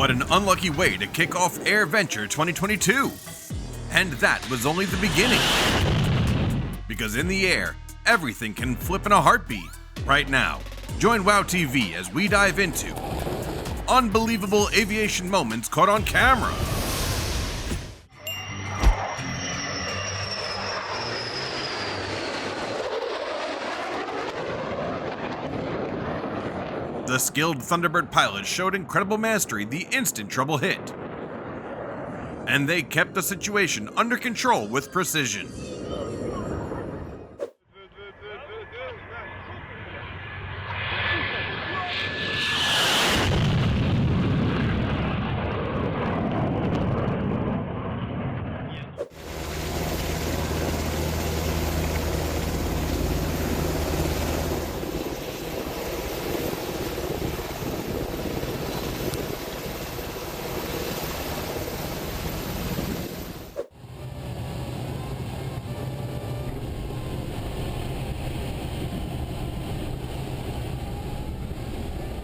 What an unlucky way to kick off AirVenture 2022. And that was only the beginning. Because in the air, everything can flip in a heartbeat. Right now, join wowtv as we dive into unbelievable aviation moments caught on camera. The skilled Thunderbird pilots showed incredible mastery the instant trouble hit. And they kept the situation under control with precision.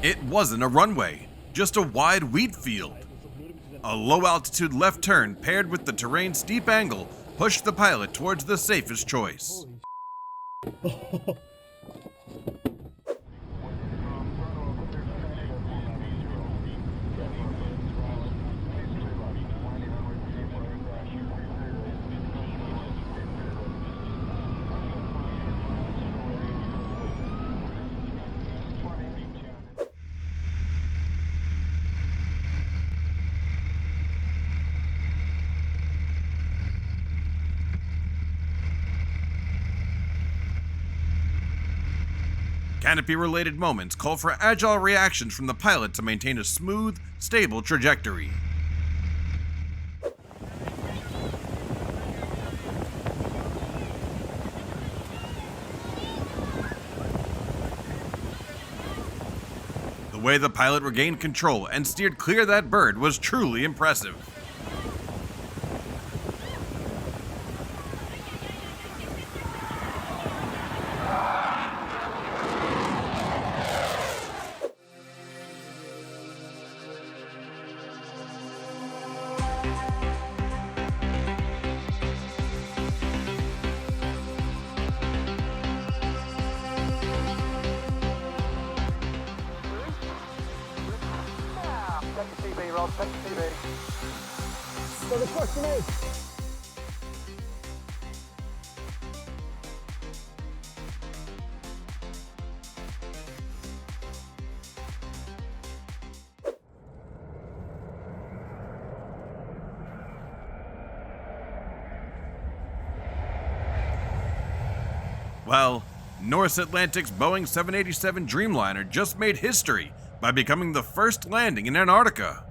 It wasn't a runway, just a wide wheat field. A low-altitude left turn paired with the terrain's steep angle pushed the pilot towards the safest choice. Canopy-related moments call for agile reactions from the pilot to maintain a smooth, stable trajectory. The way the pilot regained control and steered clear of that bird was truly impressive. Take your TV. So the question is, well, North Atlantic's Boeing 787 Dreamliner just made history by becoming the first landing in Antarctica.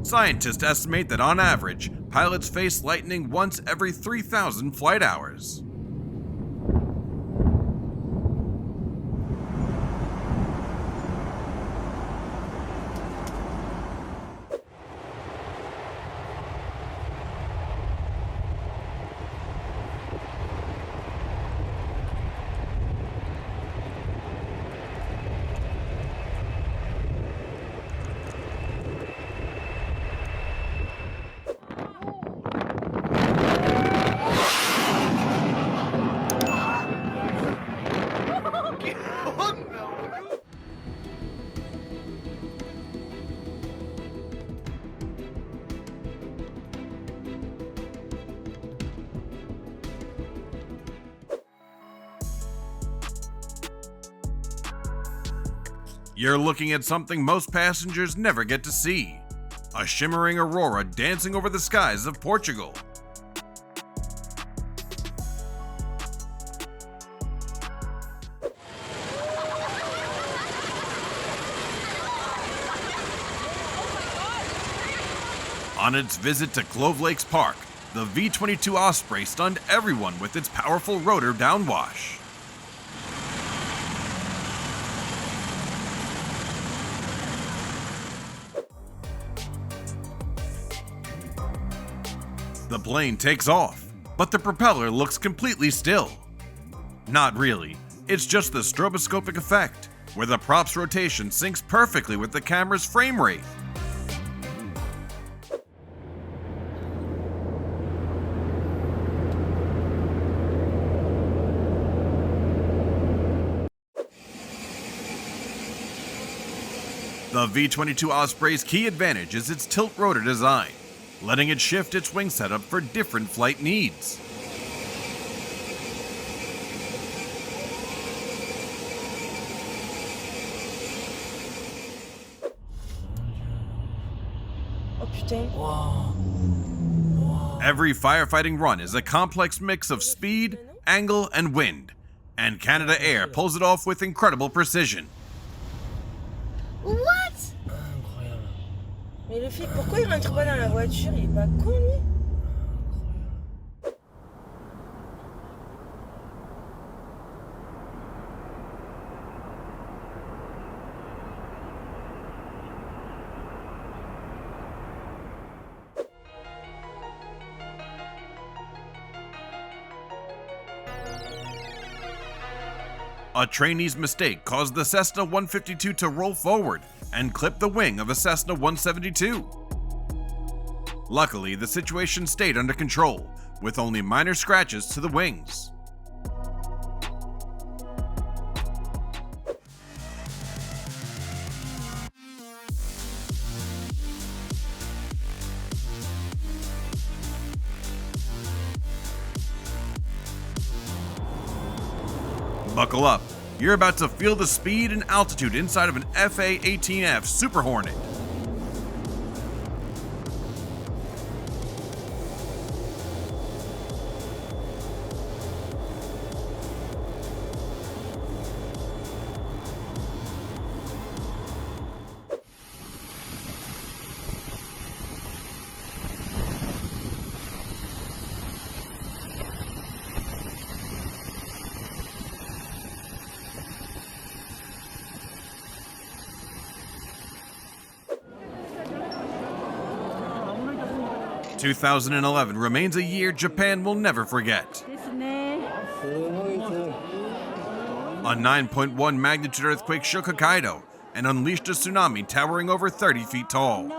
Scientists estimate that on average, pilots face lightning once every 3,000 flight hours. You're looking at something most passengers never get to see. A shimmering aurora dancing over the skies of Portugal. On its visit to Clove Lakes Park, the V-22 Osprey stunned everyone with its powerful rotor downwash. The plane takes off, but the propeller looks completely still. Not really, it's just the stroboscopic effect, where the prop's rotation syncs perfectly with the camera's frame rate. The V-22 Osprey's key advantage is its tilt rotor design, letting it shift its wing setup for different flight needs. Oh putain. Every firefighting run is a complex mix of speed, angle, and wind, and Canada Air pulls it off with incredible precision. What? Mais le flic, pourquoi il rentre pas dans la voiture? Il est pas con lui? A trainee's mistake caused the Cessna 152 to roll forward and clip the wing of a Cessna 172. Luckily, the situation stayed under control, with only minor scratches to the wings. Buckle up, you're about to feel the speed and altitude inside of an FA-18F Super Hornet. – 2011 remains a year Japan will never forget. A 9.1 magnitude earthquake shook Hokkaido and unleashed a tsunami towering over 30 feet tall.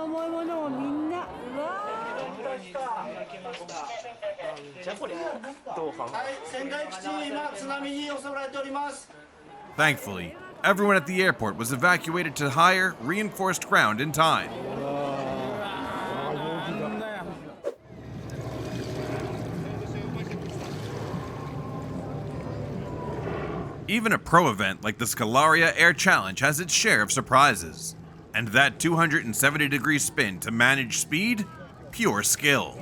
Thankfully, everyone at the airport was evacuated to higher, reinforced ground in time. Even a pro event like the Scalaria Air Challenge has its share of surprises. And that 270-degree spin to manage speed? Pure skill.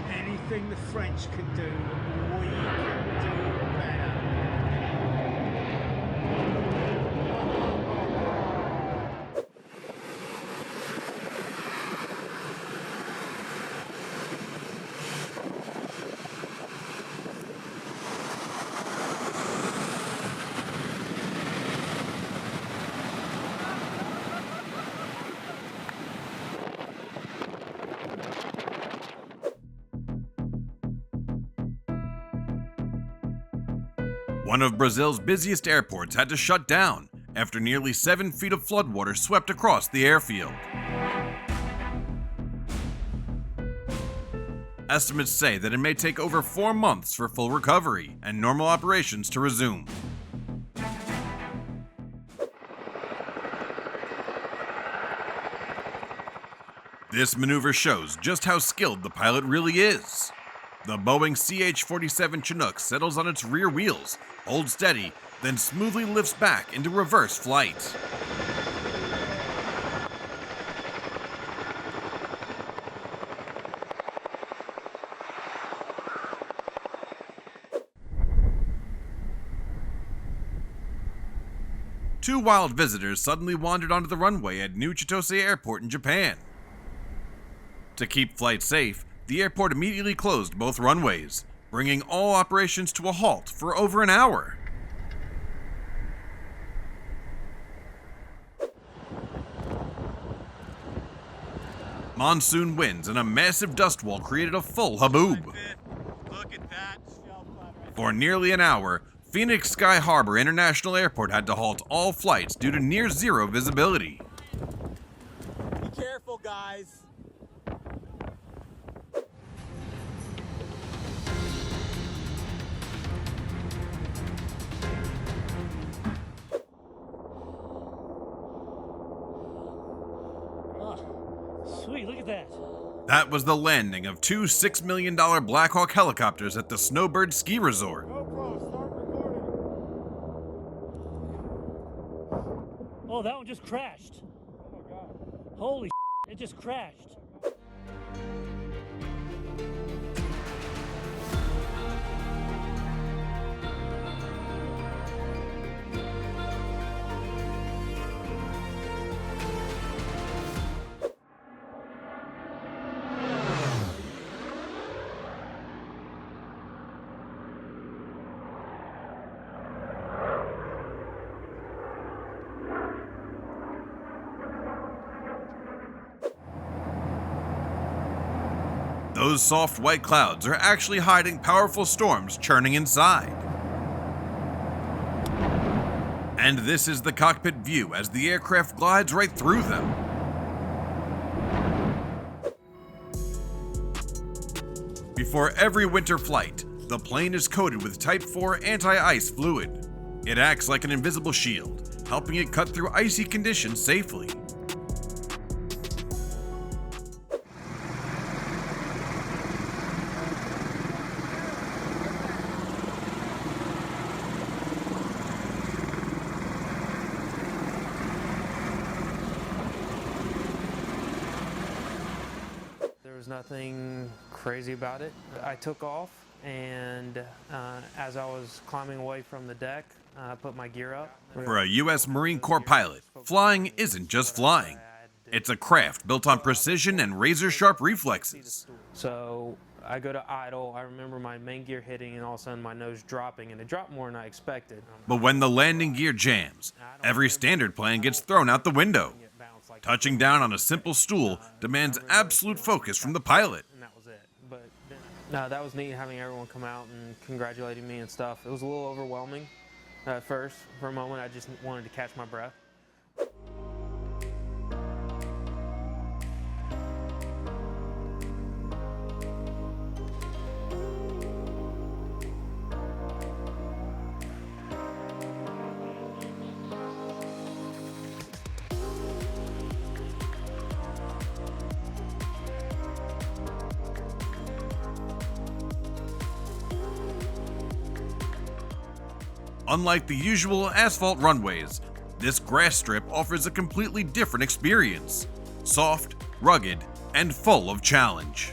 Anything the French could do, we can do better. One of Brazil's busiest airports had to shut down after nearly 7 feet of floodwater swept across the airfield. Estimates say that it may take over 4 months for full recovery and normal operations to resume. This maneuver shows just how skilled the pilot really is. The Boeing CH-47 Chinook settles on its rear wheels, holds steady, then smoothly lifts back into reverse flight. Two wild visitors suddenly wandered onto the runway at New Chitose Airport in Japan. To keep flight safe, the airport immediately closed both runways, bringing all operations to a halt for over an hour. monsoon winds and a massive dust wall created a full haboob. Look at that. For nearly an hour, Phoenix Sky Harbor International Airport had to halt all flights due to near zero visibility. Be careful, guys. Oh, sweet, look at that. That was the landing of two $6 million Black Hawk helicopters at the Snowbird Ski Resort. Oh, that one just crashed. Oh my god. Holy it just crashed. Those soft white clouds are actually hiding powerful storms churning inside. And this is the cockpit view as the aircraft glides right through them. Before every winter flight, the plane is coated with Type 4 anti-ice fluid. It acts like an invisible shield, helping it cut through icy conditions safely. There was nothing crazy about it. I took off, and as I was climbing away from the deck, I put my gear up. For a U.S. Marine Corps pilot, flying isn't just flying. It's a craft built on precision and razor-sharp reflexes. So I go to idle. I remember my main gear hitting, and all of a sudden my nose dropping, and it dropped more than I expected. But when the landing gear jams, every standard plan gets thrown out the window. Touching down on a simple stool demands absolute focus from the pilot. And that was it. But no, that was neat having everyone come out and congratulating me and stuff. It was a little overwhelming at first. For a moment, I just wanted to catch my breath. Unlike the usual asphalt runways, this grass strip offers a completely different experience. Soft, rugged, and full of challenge.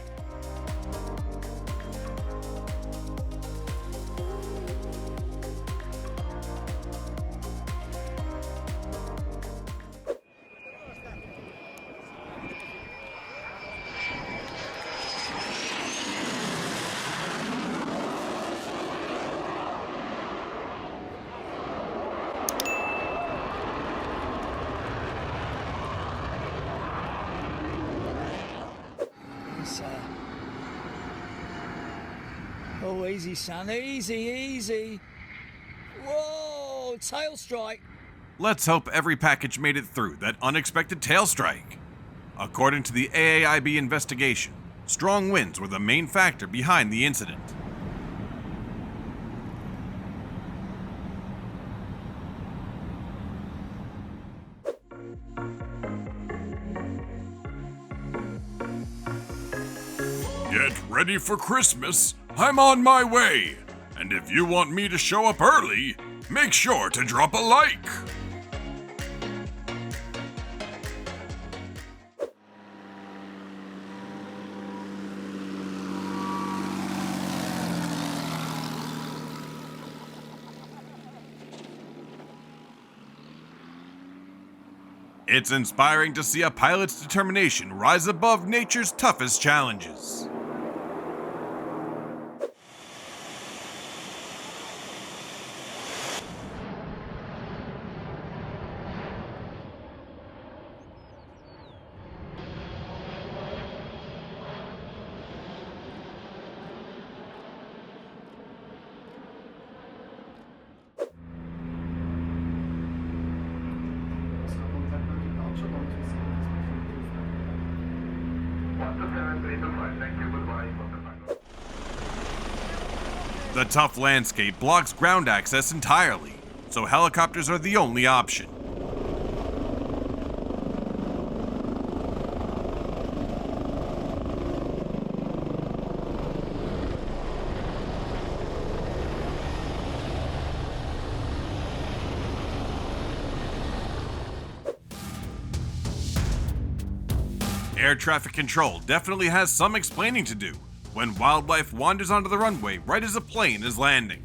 Oh, easy, son. Easy, easy. Whoa, tail strike. Let's hope every package made it through that unexpected tail strike. According to the AAIB investigation, strong winds were the main factor behind the incident. Get ready for Christmas. I'm on my way. And if you want me to show up early, make sure to drop a like. It's inspiring to see a pilot's determination rise above nature's toughest challenges. The tough landscape blocks ground access entirely, so helicopters are the only option. Air traffic control definitely has some explaining to do when wildlife wanders onto the runway right as a plane is landing.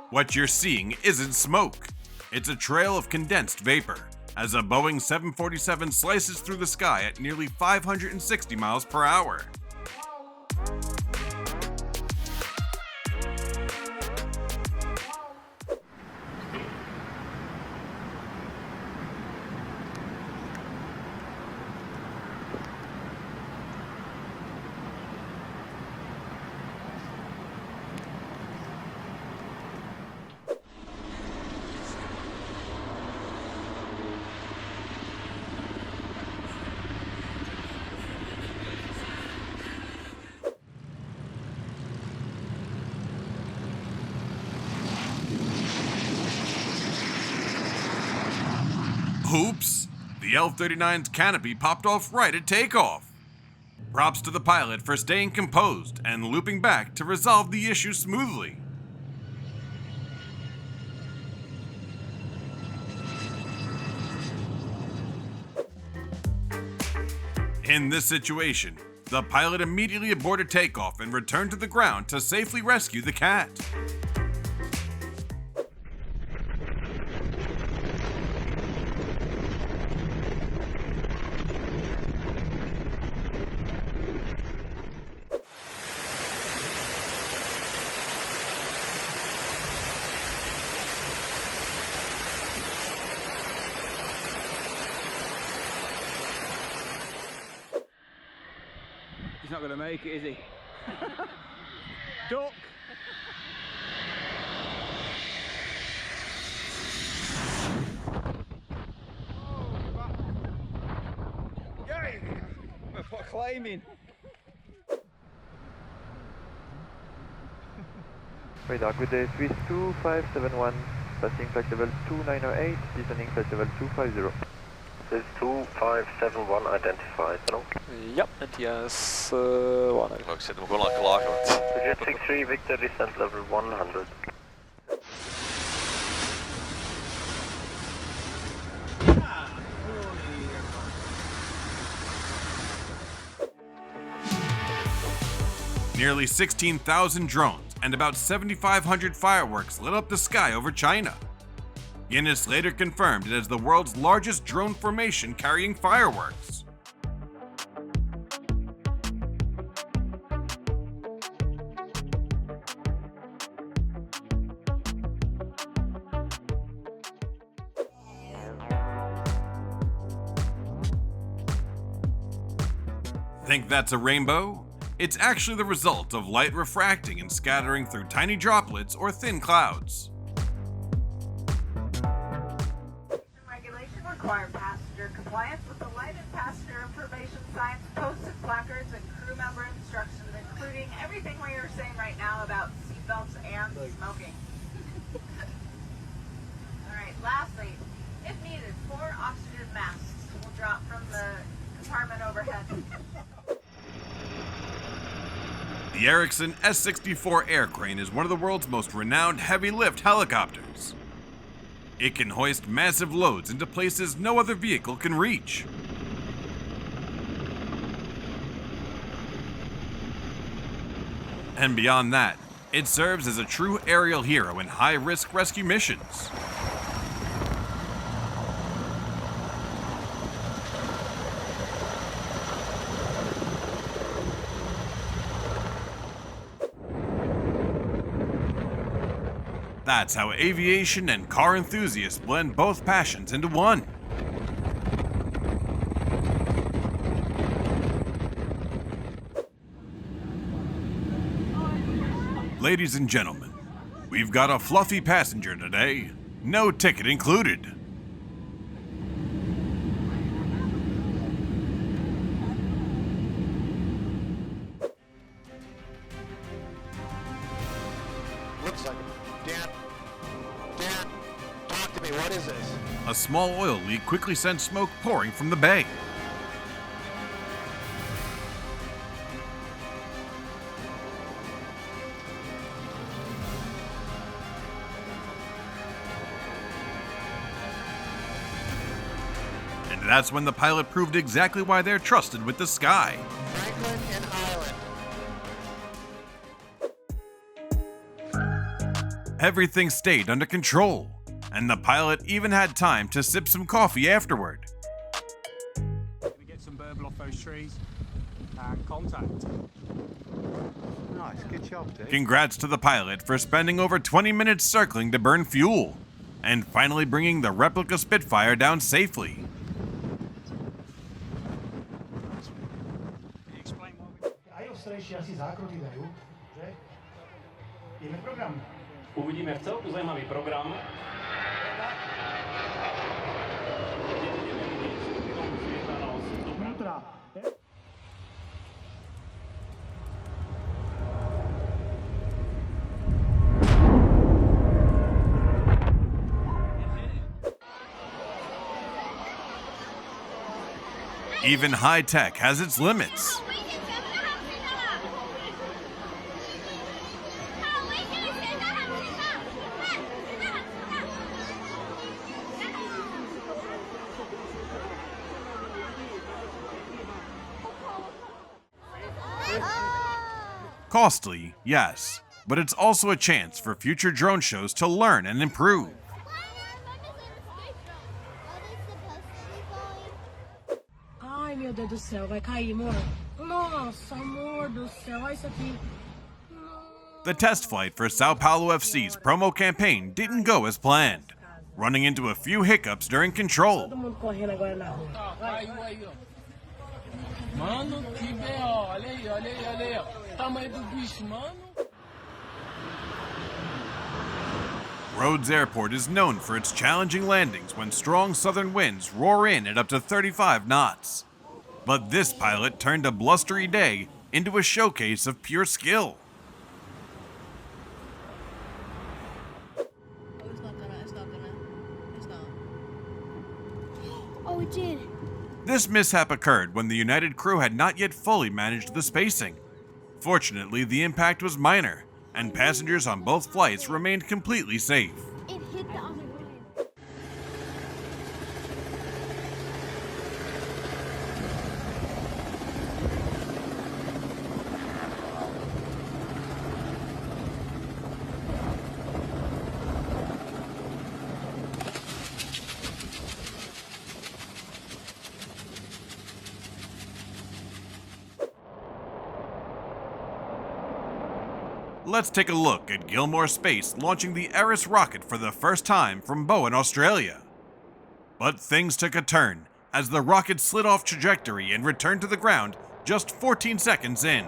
What you're seeing isn't smoke. It's a trail of condensed vapor as a Boeing 747 slices through the sky at nearly 560 miles per hour. Oops! The L-39's canopy popped off right at takeoff. Props to the pilot for staying composed and looping back to resolve the issue smoothly. In this situation, the pilot immediately aborted takeoff and returned to the ground to safely rescue the cat. He's not going to make it, is he? Duck! Yay! We're climbing. Radar, good day, Swiss 2571, passing flight level 2908, descending flight level 250. Swiss 2571 identified, hello? Ja, Mathias, one. Ik zit hem gewoon al klaar. Jet 63, Victor, descent level 100. Nearly 16,000 drones and about 7,500 fireworks lit up the sky over China. Guinness later confirmed it as the world's largest drone formation carrying fireworks. Think that's a rainbow? It's actually the result of light refracting and scattering through tiny droplets or thin clouds. Regulation require passenger compliance with the light and passenger information signs, posted placards, and crew member instructions, including everything we are saying right now about seatbelts and smoking. Alright, lastly, if needed, 4 oxygen masks will drop from the compartment overhead. The Ericsson S-64 air crane is one of the world's most renowned heavy-lift helicopters. It can hoist massive loads into places no other vehicle can reach. And beyond that, it serves as a true aerial hero in high-risk rescue missions. That's how aviation and car enthusiasts blend both passions into one. Ladies and gentlemen, We've got a fluffy passenger today. No ticket included. Looks like it. Dan, talk to me. What is this? A small oil leak quickly sent smoke pouring from the bay. And that's when the pilot proved exactly why they're trusted with the sky. Franklin and Island. Everything stayed under control, and the pilot even had time to sip some coffee afterward. We get some burble off those trees and contact. Nice, good job, dude. Congrats to the pilot for spending over 20 minutes circling to burn fuel, and finally bringing the replica Spitfire down safely. Aj ostrejšie asi zákruty dajú, že? Ideme program. Uvidíme v celku zajímavý program. Vnútra. Even high tech has its limits. Costly, yes, but it's also a chance for future drone shows to learn and improve. Ai, meu Deus do céu, vai cair, amor. Nossa, amor do céu, olha isso aqui. The test flight for Sao Paulo FC's promo campaign didn't go as planned, running into a few hiccups during control. Todo mundo correndo agora na rua. Aí. Mano, que B.O. Olha aí, ó. Tamanho do bicho, mano. Rhodes Airport is known for its challenging landings when strong southern winds roar in at up to 35 knots. But this pilot turned a blustery day into a showcase of pure skill. Oh, it did. This mishap occurred when the United crew had not yet fully managed the spacing. Fortunately, the impact was minor, and passengers on both flights remained completely safe. It hit the other one. Let's take a look at Gilmore Space launching the Eris rocket for the first time from Bowen, Australia. But things took a turn as the rocket slid off trajectory and returned to the ground just 14 seconds in.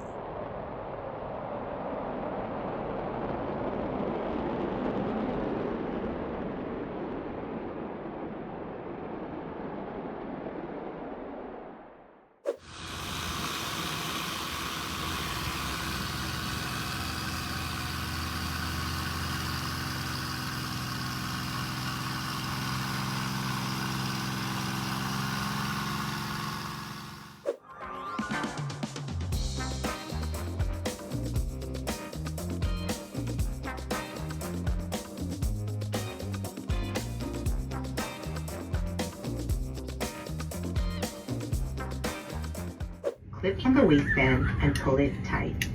Clip on the waistband and pull it tight.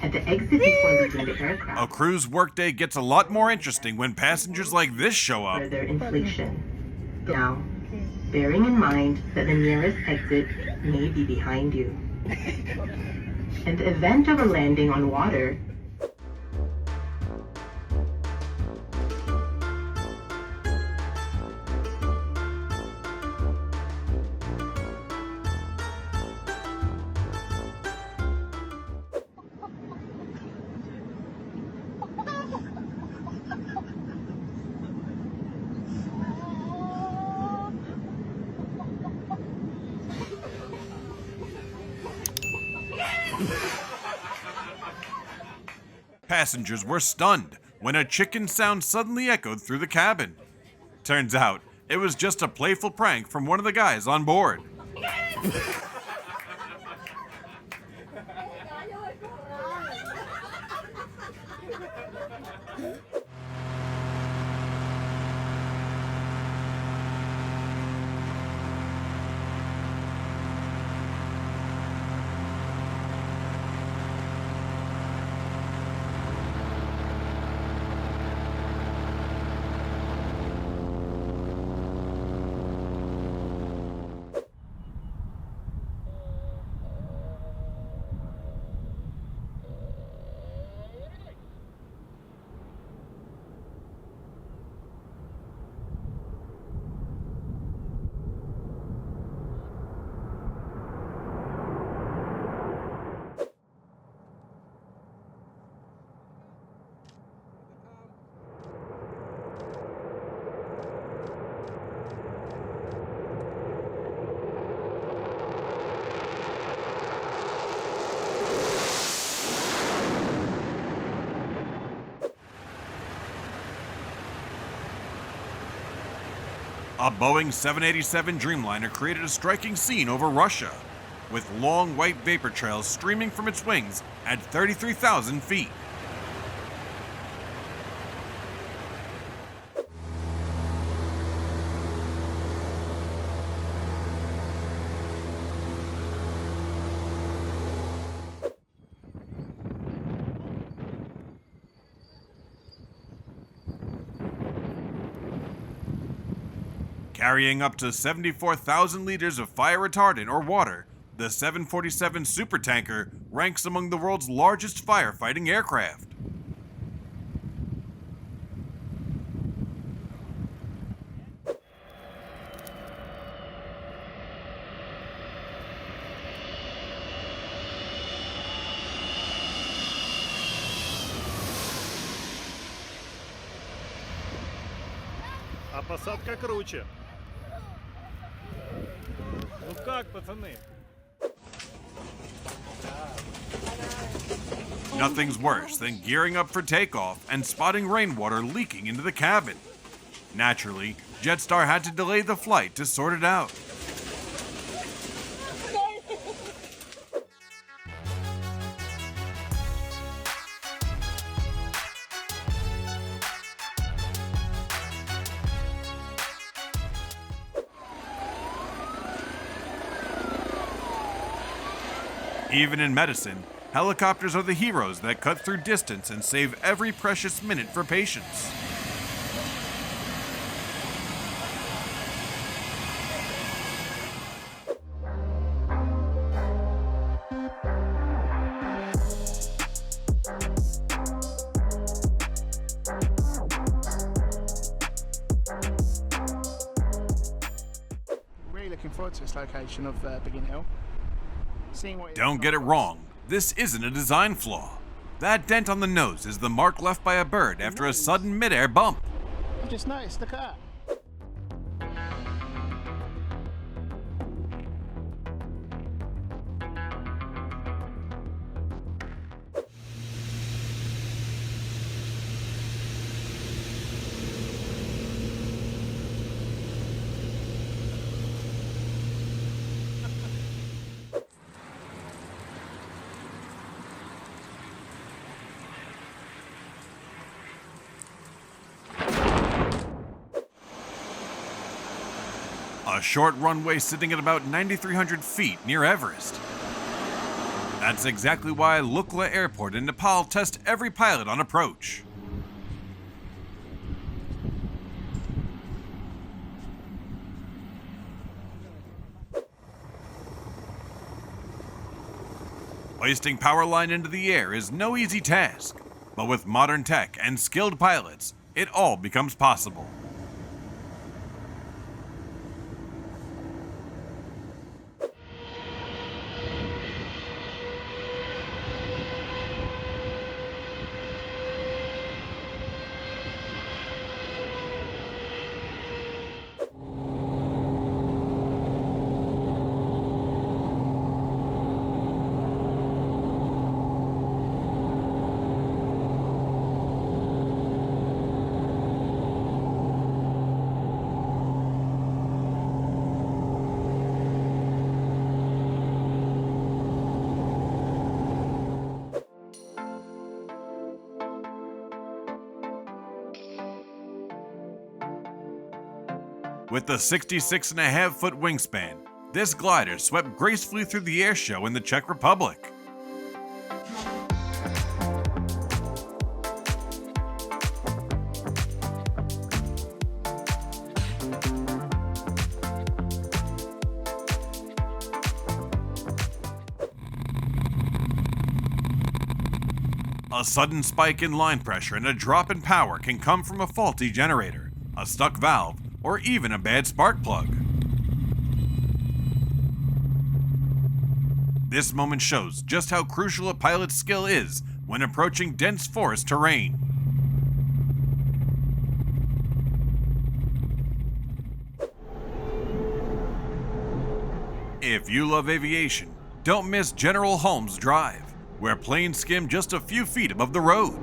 At the exit before leaving the aircraft, A crew's workday gets a lot more interesting when passengers like this show up. further inflation. Now, bearing in mind that the nearest exit may be behind you. In the event of a landing on water, Passengers were stunned when a chicken sound suddenly echoed through the cabin. Turns out, it was just a playful prank from one of the guys on board. A Boeing 787 Dreamliner created a striking scene over Russia, with long white vapor trails streaming from its wings at 33,000 feet. Carrying up to 74,000 liters of fire retardant or water, the 747 supertanker ranks among the world's largest firefighting aircraft. А посадка круче. Ну как, пацаны? Nothing's worse than gearing up for takeoff and spotting rainwater leaking into the cabin. Naturally, Jetstar had to delay the flight to sort it out. Even in medicine, helicopters are the heroes that cut through distance and save every precious minute for patients. Really looking forward to this location of Biggin Hill. Don't get it wrong, this isn't a design flaw. That dent on the nose is the mark left by a bird after a sudden mid-air bump. I just noticed, look at that. A short runway sitting at about 9,300 feet near Everest. That's exactly why Lukla Airport in Nepal tests every pilot on approach. Hoisting power line into the air is no easy task, but with modern tech and skilled pilots, it all becomes possible. With the 66.5-foot wingspan, this glider swept gracefully through the air show in the Czech Republic. A sudden spike in line pressure and a drop in power can come from a faulty generator, a stuck valve, or even a bad spark plug. This moment shows just how crucial a pilot's skill is when approaching dense forest terrain. If you love aviation, don't miss General Holmes Drive, where planes skim just a few feet above the road.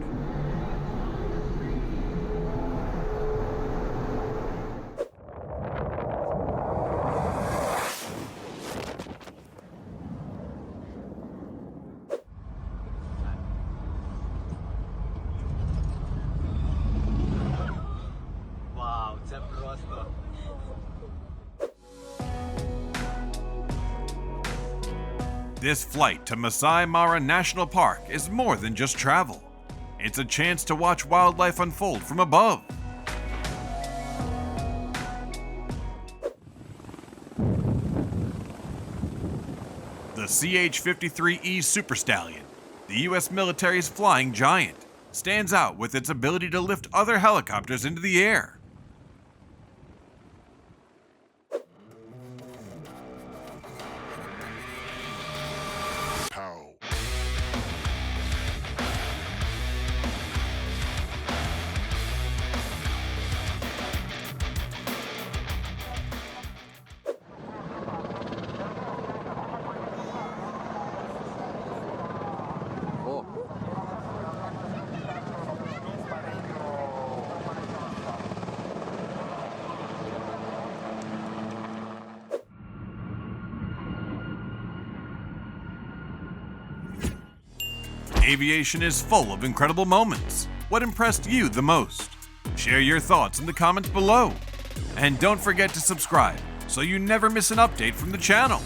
Wow, це просто. This flight to Masai Mara National Park is more than just travel. It's a chance to watch wildlife unfold from above. The CH-53E Super Stallion, the US military's flying giant, stands out with its ability to lift other helicopters into the air. Aviation is full of incredible moments. What impressed you the most? Share your thoughts in the comments below. And don't forget to subscribe so you never miss an update from the channel.